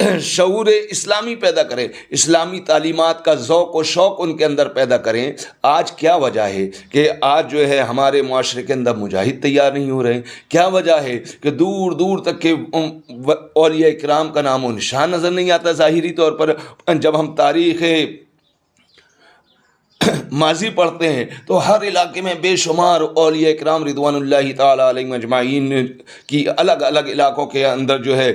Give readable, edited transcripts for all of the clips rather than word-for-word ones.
شعور اسلامی پیدا کریں، اسلامی تعلیمات کا ذوق و شوق ان کے اندر پیدا کریں۔ آج کیا وجہ ہے کہ آج جو ہے ہمارے معاشرے کے اندر مجاہد تیار نہیں ہو رہے؟ کیا وجہ ہے کہ دور دور تک کے اولیاء کرام کا نام و نشان نظر نہیں آتا؟ ظاہری طور پر جب ہم تاریخ ماضی پڑھتے ہیں تو ہر علاقے میں بے شمار اولیاء کرام رضوان اللہ تعالی علیہم اجمعین کی الگ الگ علاقوں کے اندر جو ہے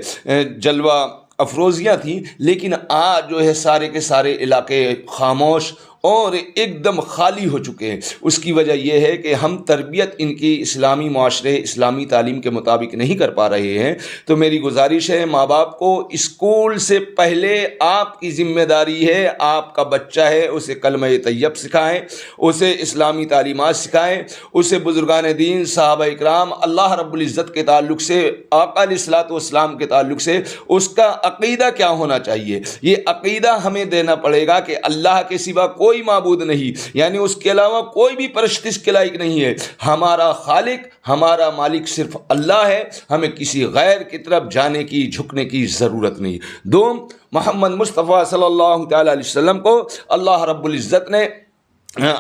جلوہ افروزیاں تھیں، لیکن آج جو ہے سارے کے سارے علاقے خاموش اور ایک دم خالی ہو چکے ہیں۔ اس کی وجہ یہ ہے کہ ہم تربیت ان کی اسلامی معاشرے، اسلامی تعلیم کے مطابق نہیں کر پا رہے ہیں۔ تو میری گزارش ہے ماں باپ کو، اسکول سے پہلے آپ کی ذمہ داری ہے، آپ کا بچہ ہے اسے کلمہ طیب سکھائیں، اسے اسلامی تعلیمات سکھائیں، اسے بزرگان دین، صحابہ اکرام، اللہ رب العزت کے تعلق سے، آقا علیہ الصلوۃ والسلام کے تعلق سے اس کا عقیدہ کیا ہونا چاہیے۔ یہ عقیدہ ہمیں دینا پڑے گا کہ اللہ کے سوا کوئی معبود نہیں، یعنی اس کے علاوہ کوئی بھی پرستش کے لائق نہیں ہے۔ ہمارا خالق، ہمارا مالک صرف اللہ ہے، ہمیں کسی غیر کی طرف جانے کی، جھکنے کی ضرورت نہیں۔ دوم، محمد مصطفیٰ صلی اللہ تعالی علیہ وسلم کو اللہ رب العزت نے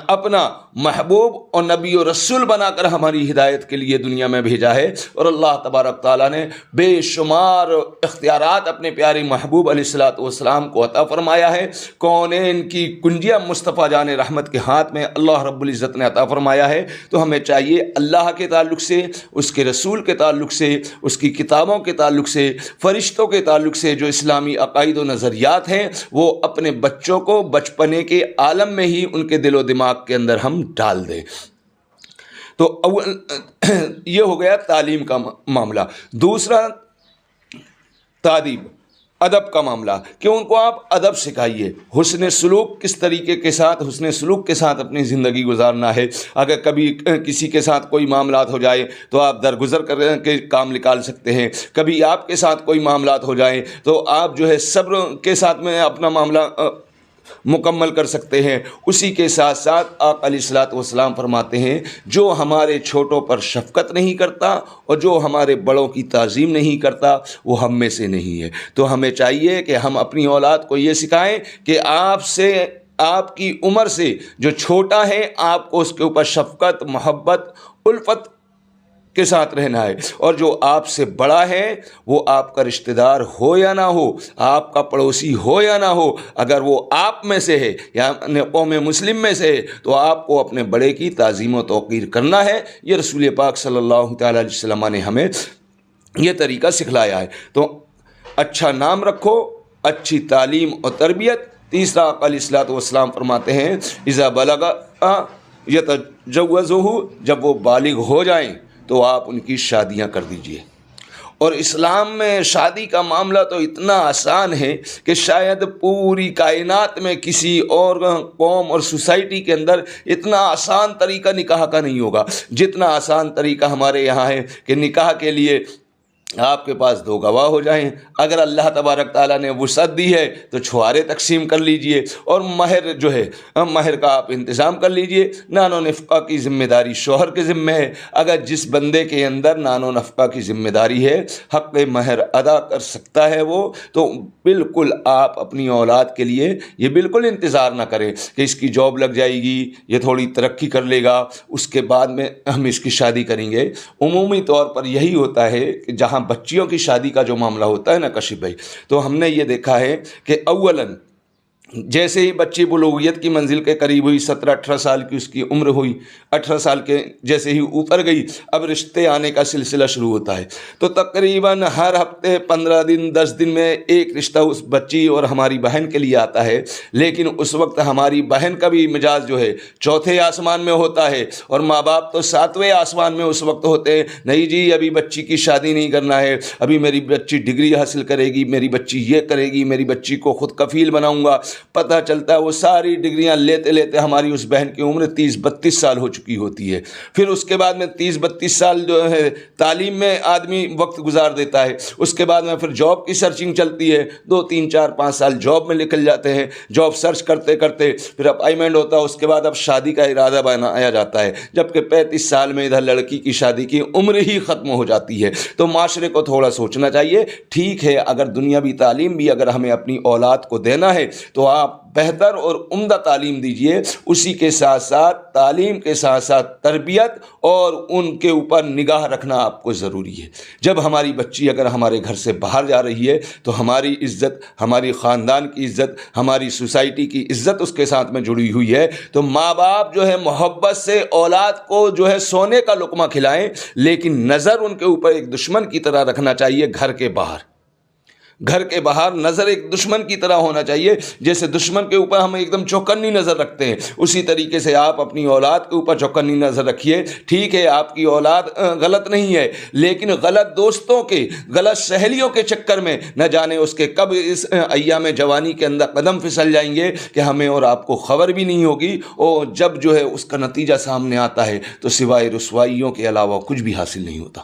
اپنا محبوب اور نبی و رسول بنا کر ہماری ہدایت کے لیے دنیا میں بھیجا ہے، اور اللہ تبارک تعالیٰ نے بے شمار اختیارات اپنے پیارے محبوب علیہ الصلوۃ والسلام کو عطا فرمایا ہے۔ کونین کی کنجیاں مصطفیٰ جان رحمت کے ہاتھ میں اللہ رب العزت نے عطا فرمایا ہے۔ تو ہمیں چاہیے اللہ کے تعلق سے، اس کے رسول کے تعلق سے، اس کی کتابوں کے تعلق سے، فرشتوں کے تعلق سے جو اسلامی عقائد و نظریات ہیں وہ اپنے بچوں کو بچپنے کے عالم میں ہی ان کے دل و دماغ کے اندر ہم ڈال دیں۔ تو یہ ہو گیا تعلیم کا معاملہ۔ دوسرا، تادیب، ادب کا معاملہ، کہ ان کو آپ ادب سکھائیے، حسن سلوک کس طریقے کے ساتھ، حسن سلوک کے ساتھ اپنی زندگی گزارنا ہے۔ اگر کبھی کسی کے ساتھ کوئی معاملات ہو جائے تو آپ درگزر کر کے کام نکال سکتے ہیں، کبھی آپ کے ساتھ کوئی معاملات ہو جائیں تو آپ جو ہے صبر کے ساتھ میں اپنا معاملہ مکمل کر سکتے ہیں۔ اسی کے ساتھ ساتھ آقا علیہ الصلوۃ والسلام فرماتے ہیں جو ہمارے چھوٹوں پر شفقت نہیں کرتا اور جو ہمارے بڑوں کی تعظیم نہیں کرتا وہ ہم میں سے نہیں ہے۔ تو ہمیں چاہیے کہ ہم اپنی اولاد کو یہ سکھائیں کہ آپ کی عمر سے جو چھوٹا ہے آپ کو اس کے اوپر شفقت، محبت، الفت کے ساتھ رہنا ہے، اور جو آپ سے بڑا ہے وہ آپ کا رشتہ دار ہو یا نہ ہو، آپ کا پڑوسی ہو یا نہ ہو، اگر وہ آپ میں سے ہے یا قوم مسلم میں سے ہے تو آپ کو اپنے بڑے کی تعظیم و توقیر کرنا ہے۔ یہ رسول پاک صلی اللہ تعالی علیہ وسلم نے ہمیں یہ طریقہ سکھلایا ہے۔ تو اچھا نام رکھو، اچھی تعلیم اور تربیت۔ تیسرا، آقا علیہ الصلوۃ والسلام فرماتے ہیں اذا بلغ یتجوزہ، جب وہ بالغ ہو جائیں تو آپ ان کی شادیاں کر دیجئے۔ اور اسلام میں شادی کا معاملہ تو اتنا آسان ہے کہ شاید پوری کائنات میں کسی اور قوم اور سوسائٹی کے اندر اتنا آسان طریقہ نکاح کا نہیں ہوگا جتنا آسان طریقہ ہمارے یہاں ہے کہ نکاح کے لیے آپ کے پاس 2 گواہ ہو جائیں، اگر اللہ تبارک تعالیٰ نے وسعت دی ہے تو چھوارے تقسیم کر لیجئے، اور مہر جو ہے مہر کا آپ انتظام کر لیجئے۔ نان و نفقہ کی ذمہ داری شوہر کے ذمہ ہے۔ اگر جس بندے کے اندر نان و نفقہ کی ذمہ داری ہے، حق مہر ادا کر سکتا ہے وہ، تو بالکل آپ اپنی اولاد کے لیے یہ بالکل انتظار نہ کریں کہ اس کی جاب لگ جائے گی، یہ تھوڑی ترقی کر لے گا، اس کے بعد میں ہم اس کی شادی کریں گے۔ عمومی طور پر یہی ہوتا ہے کہ جہاں بچیوں کی شادی کا جو معاملہ ہوتا ہے نا کشف بھائی، تو ہم نے یہ دیکھا ہے کہ اولاً جیسے ہی بچی بلوغیت کی منزل کے قریب ہوئی، 17-18 سال کی اس کی عمر ہوئی، 18 سال کے جیسے ہی اوپر گئی، اب رشتے آنے کا سلسلہ شروع ہوتا ہے۔ تو تقریباً ہر ہفتے 15 دن 10 دن میں ایک رشتہ اس بچی اور ہماری بہن کے لیے آتا ہے، لیکن اس وقت ہماری بہن کا بھی مزاج جو ہے 4تھے آسمان میں ہوتا ہے، اور ماں باپ تو 7ویں آسمان میں اس وقت ہوتے ہیں۔ نہیں جی، ابھی بچی کی شادی نہیں کرنا ہے، ابھی میری بچی ڈگری حاصل کرے گی، میری بچی یہ کرے گی، میری بچی کو خود کفیل بناؤں گا، پتہ چلتا ہے وہ ساری ڈگریاں لیتے لیتے ہماری اس بہن کی عمر 30-32 سال ہو چکی ہوتی ہے. پھر اس کے بعد میں 30-32 سال جو ہے تعلیم میں آدمی وقت گزار دیتا ہے. اس کے بعد میں پھر جاب کی سرچنگ چلتی ہے, 2-3-4-5 سال جاب میں نکل جاتے ہیں. جاب سرچ کرتے کرتے پھر اپائنمنٹ ہوتا ہے, اس کے بعد اب شادی کا ارادہ بنایا جاتا ہے, جبکہ 35 سال میں ادھر لڑکی کی شادی کی عمر ہی ختم ہو جاتی ہے. تو معاشرے کو تھوڑا سوچنا چاہیے. ٹھیک ہے, اگر دنیاوی تعلیم بھی اگر ہمیں اپنی اولاد کو دینا ہے تو آپ بہتر اور عمدہ تعلیم دیجیے, اسی کے ساتھ ساتھ تعلیم کے ساتھ ساتھ تربیت اور ان کے اوپر نگاہ رکھنا آپ کو ضروری ہے. جب ہماری بچی اگر ہمارے گھر سے باہر جا رہی ہے تو ہماری عزت, ہماری خاندان کی عزت, ہماری سوسائٹی کی عزت اس کے ساتھ میں جڑی ہوئی ہے. تو ماں باپ جو ہے محبت سے اولاد کو جو ہے سونے کا لقمہ کھلائیں, لیکن نظر ان کے اوپر ایک دشمن کی طرح رکھنا چاہیے. گھر کے باہر نظر ایک دشمن کی طرح ہونا چاہیے. جیسے دشمن کے اوپر ہم ایک دم چوکنی نظر رکھتے ہیں, اسی طریقے سے آپ اپنی اولاد کے اوپر چوکنی نظر رکھیے. ٹھیک ہے, آپ کی اولاد غلط نہیں ہے, لیکن غلط دوستوں کے, غلط سہیلیوں کے چکر میں نہ جانے اس کے کب اس ایام جوانی کے اندر قدم پھسل جائیں گے کہ ہمیں اور آپ کو خبر بھی نہیں ہوگی. اور جب جو ہے اس کا نتیجہ سامنے آتا ہے تو سوائے رسوائیوں کے علاوہ کچھ بھی حاصل نہیں ہوتا.